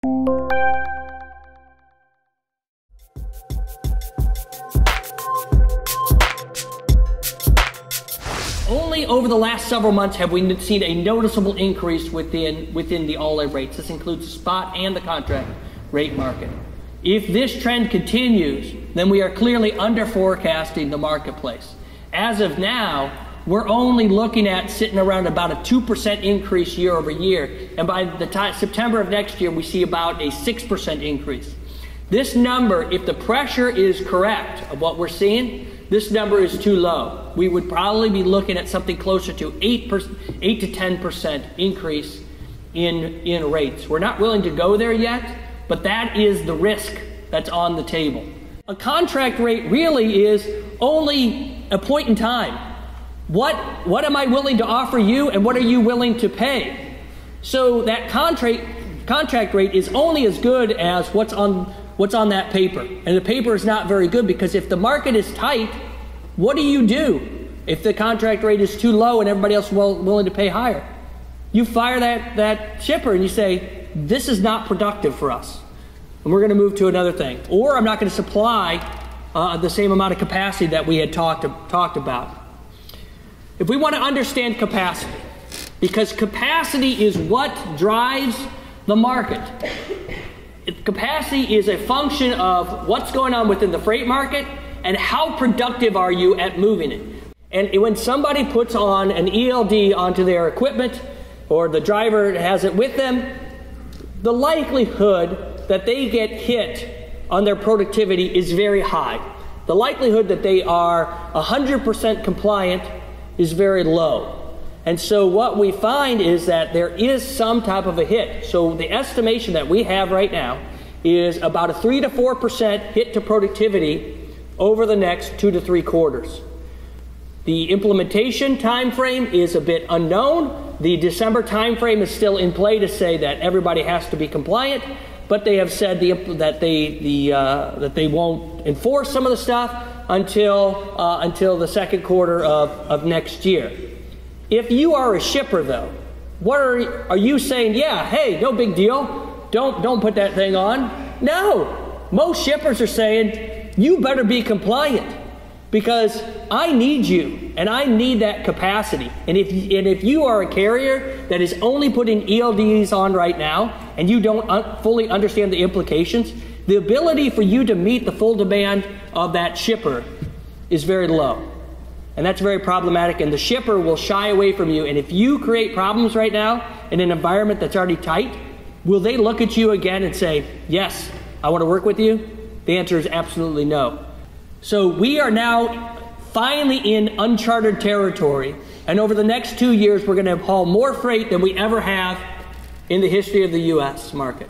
Only over the last several months have we seen a noticeable increase within the all-in rates. This includes the spot and the contract rate market. If this trend continues, then we are clearly under forecasting the marketplace. As of now, we're only looking at sitting around about a 2% increase year over year, and by the time September of next year, we see about a 6% increase. This number, if the pressure is correct of what we're seeing, this number is too low. We would probably be looking at something closer to 8 to 10% increase in rates. We're not willing to go there yet, but that is the risk that's on the table. A contract rate really is only a point in time. What am I willing to offer you, and what are you willing to pay? So that contract rate is only as good as what's on that paper. And the paper is not very good, because if the market is tight, what do? If the contract rate is too low and everybody else is willing to pay higher? You fire that shipper and you say, this is not productive for us, and we're going to move to another thing. Or I'm not going to supply the same amount of capacity that we had talked about. If we want to understand capacity, because capacity is what drives the market. Capacity is a function of what's going on within the freight market and how productive are you at moving it. And when somebody puts on an ELD onto their equipment, or the driver has it with them, the likelihood that they get hit on their productivity is very high. The likelihood that they are 100% compliant is very low. And so what we find is that there is some type of a hit. So the estimation that we have right now is about a 3 to 4% hit to productivity over the next 2 to 3 quarters. The implementation time frame is a bit unknown. The December time frame is still in play to say that everybody has to be compliant, but they have said that they won't enforce some of the stuff until the second quarter of next year. If you are a shipper, though, what are you saying? Yeah, hey, no big deal. Don't put that thing on. No, most shippers are saying you better be compliant, because I need you and I need that capacity. And if you are a carrier that is only putting ELDs on right now and you don't fully understand the implications, the ability for you to meet the full demand of that shipper is very low. And that's very problematic, and the shipper will shy away from you. And if you create problems right now in an environment that's already tight, will they look at you again and say, yes, I want to work with you? The answer is absolutely no. So we are now finally in uncharted territory, and over the next 2 years we're going to haul more freight than we ever have in the history of the U.S. market.